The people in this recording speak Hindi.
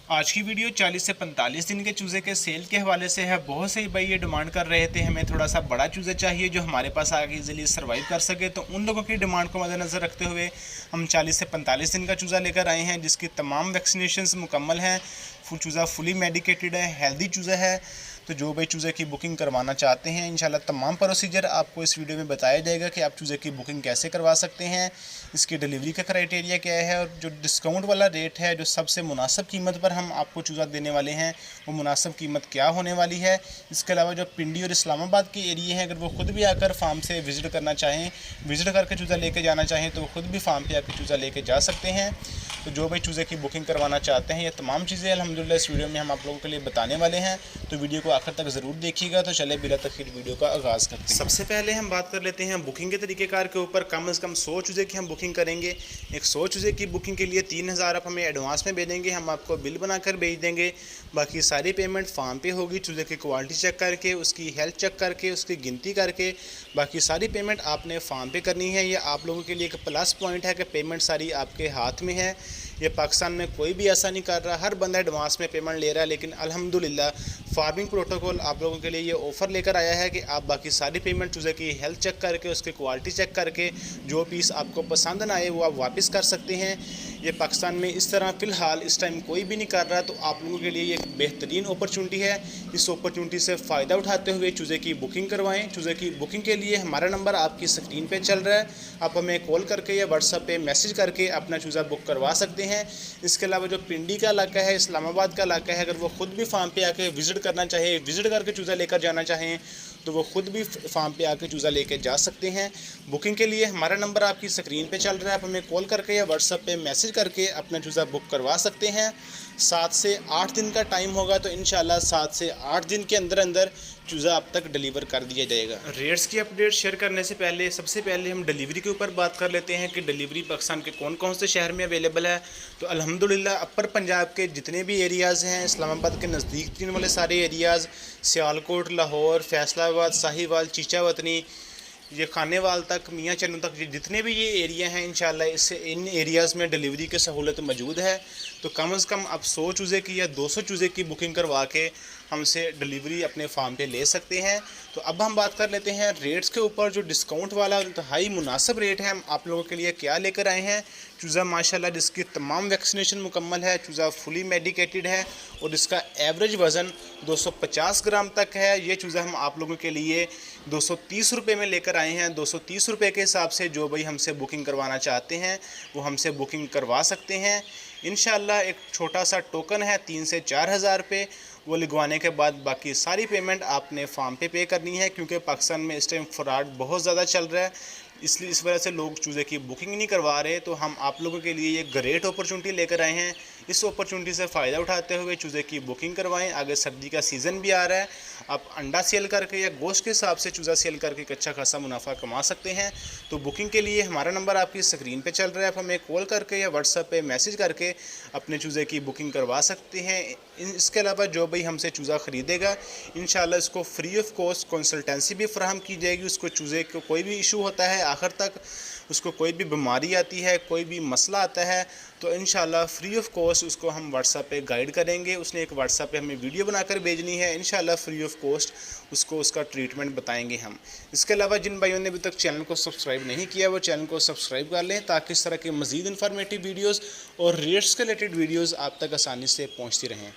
आज की वीडियो 40 से 45 दिन के चूज़े के सेल के हवाले से है। बहुत से भाई ये डिमांड कर रहे थे हमें थोड़ा सा बड़ा चूज़ा चाहिए जो हमारे पास आगे इजीली सर्वाइव कर सके, तो उन लोगों की डिमांड को मद्देनज़र रखते हुए हम 40 से 45 दिन का चूज़ा लेकर आए हैं जिसकी तमाम वैक्सीनेशंस मुकम्मल हैं। चूज़ा फुली मेडिकेटेड है, हेल्दी चूज़ा है। तो जो भाई चूज़े की बुकिंग करवाना चाहते हैं इंशाल्लाह तमाम प्रोसीजर आपको इस वीडियो में बताया जाएगा कि आप चूज़े की बुकिंग कैसे करवा सकते हैं, इसकी डिलीवरी का क्राइटेरिया क्या है और जो डिस्काउंट वाला रेट है, जो सबसे मुनासिब कीमत पर हम आपको चूज़ा देने वाले हैं वो मुनासिब कीमत क्या होने वाली है। इसके अलावा जो पिंडी और इस्लामाबाद के एरिए हैं, अगर वो ख़ुद भी आकर फार्म से विज़िट करना चाहें, विज़िट करके चूज़ा लेके जाना चाहें तो वो ख़ुद भी फार्म पर आकर चूज़ा लेके जा सकते हैं। तो जो भाई चूज़े की बुकिंग करवाना चाहते हैं ये तमाम चीज़ें अल्हम्दुलिल्लाह इस वीडियो में हम आप लोगों के लिए बताने वाले हैं, तो वीडियो को आखिर तक ज़रूर देखिएगा। तो चले बिला तखीर वीडियो का आगाज़ करते हैं। सबसे पहले हम बात कर लेते हैं बुकिंग के तरीक़ेकार के ऊपर। कम से कम 100 चूज़े की हम बुकिंग करेंगे। एक 100 चूज़े की बुकिंग के लिए 3000 आप हमें एडवांस में भेजेंगे, हम आपको बिल बनाकर भेज देंगे। बाकी सारी पेमेंट फार्म पे होगी, चूज़े की क्वालिटी चेक करके, उसकी हेल्थ चेक करके, उसकी गिनती करके बाकी सारी पेमेंट आपने फार्म पे करनी है। ये आप लोगों के लिए एक प्लस पॉइंट है कि पेमेंट सारी आपके हाथ में है। ये पाकिस्तान में कोई भी ऐसा नहीं कर रहा, हर बंदा एडवांस में पेमेंट ले रहा है, लेकिन अल्हम्दुलिल्लाह फार्मिंग प्रोटोकॉल आप लोगों के लिए ये ऑफ़र लेकर आया है कि आप बाकी सारी पेमेंट चूज़े की हेल्थ चेक करके, उसकी क्वालिटी चेक करके जो पीस आपको पसंद ना आए वो आप वापस कर सकते हैं। ये पाकिस्तान में इस तरह फ़िलहाल इस टाइम कोई भी नहीं कर रहा, तो आप लोगों के लिए ये एक बेहतरीन अपॉर्चुनिटी है। इस अपॉर्चुनिटी से फ़ायदा उठाते हुए चूज़े की बुकिंग करवाएं। चूज़े की बुकिंग के लिए हमारा नंबर आपकी स्क्रीन पे चल रहा है, आप हमें कॉल करके या व्हाट्सएप पे मैसेज करके अपना चूज़ा बुक करवा सकते हैं। इसके अलावा जो पिंडी का इलाका है, इस्लामाबाद का इलाका है, अगर वो ख़ुद भी फार्म पे आके विज़िट करना चाहे, विज़िट करके चूज़ा लेकर जाना चाहें तो वो ख़ुद भी फार्म पे आके चूज़ा लेके जा सकते हैं। बुकिंग के लिए हमारा नंबर आपकी स्क्रीन पे चल रहा है, आप हमें कॉल करके या व्हाट्सएप पे मैसेज करके अपना चूज़ा बुक करवा सकते हैं। 7 से 8 दिन का टाइम होगा, तो इंशाल्लाह 7 से 8 दिन के अंदर अंदर चूज़ा आप तक डिलीवर कर दिया जाएगा। रेट्स की अपडेट शेयर करने से पहले सबसे पहले हम डिलीवरी के ऊपर बात कर लेते हैं कि डिलीवरी पाकिस्तान के कौन कौन से शहर में अवेलेबल है। तो अल्हम्दुलिल्लाह अपर पंजाब के जितने भी एरियाज़ हैं, इस्लामाबाद के नज़दीक तीन वाले सारे एरियाज़, सियालकोट, लाहौर, फैसलाबाद, साहिवाल, चीचावतनी, ये खानेवाल तक, मियाँ चन्नू तक, जितने भी ये एरिया हैं इंशाल्लाह इससे इन एरियाज़ में डिलीवरी की सहूलत मौजूद है। तो कम से कम आप 100 चूज़े की या 200 चूज़े की बुकिंग करवा के हमसे डिलीवरी अपने फार्म पे ले सकते हैं। तो अब हम बात कर लेते हैं रेट्स के ऊपर। जो डिस्काउंट वाला इंतहाई मुनासिब रेट है, हम आप लोगों के लिए क्या लेकर आए हैं। चूज़ा माशाल्लाह जिसकी तमाम वैक्सीनेशन मुकम्मल है, चूज़ा फुली मेडिकेटेड है और इसका एवरेज वज़न 250 ग्राम तक है। ये चूज़ा हम आप लोगों के लिए 230 रुपये में लेकर आए हैं। 230 रुपये के हिसाब से जो भाई हमसे बुकिंग करवाना चाहते हैं वो हमसे बुकिंग करवा सकते हैं। इंशाल्लाह एक छोटा सा टोकन है 3 से 4 हज़ार रुपये, वो लगवाने के बाद बाकी सारी पेमेंट आपने फार्म पे करनी है, क्योंकि पाकिस्तान में इस टाइम फ्रॉड बहुत ज़्यादा चल रहा है, इसलिए इस वजह से लोग चूज़े की बुकिंग नहीं करवा रहे। तो हम आप लोगों के लिए ये ग्रेट अपॉर्चुनिटी लेकर आए हैं। इस अपॉर्चुनिटी से फ़ायदा उठाते हुए चूज़े की बुकिंग करवाएं। आगे सर्दी का सीज़न भी आ रहा है, आप अंडा सेल करके या गोश्त के हिसाब से चूज़ा सेल करके एक अच्छा खासा मुनाफा कमा सकते हैं। तो बुकिंग के लिए हमारा नंबर आपकी स्क्रीन पे चल रहा है, आप हमें कॉल करके या व्हाट्सएप पे मैसेज करके अपने चूज़े की बुकिंग करवा सकते हैं। इसके अलावा जो भाई हमसे चूज़ा ख़रीदेगा इंशाल्लाह इसको फ्री ऑफ कॉस्ट कंसल्टेंसी भी फराहम की जाएगी। उसको चूज़े को कोई भी इशू होता है, आखिर तक उसको कोई भी बीमारी आती है, कोई भी मसला आता है, तो इंशाल्लाह फ्री ऑफ कॉस्ट उसको हम व्हाट्सएप पे गाइड करेंगे। उसने एक व्हाट्सएप पे हमें वीडियो बनाकर भेजनी है, इंशाल्लाह फ्री ऑफ कॉस्ट उसको उसका ट्रीटमेंट बताएंगे हम। इसके अलावा जिन भाइयों ने अभी तक चैनल को सब्सक्राइब नहीं किया वो चैनल को सब्सक्राइब कर लें, ताकि इस तरह के मज़ीद इन्फॉर्मेटिव वीडियोज़ और रेट्स के रिलेटेड वीडियोज़ आप तक आसानी से पहुँचती रहें।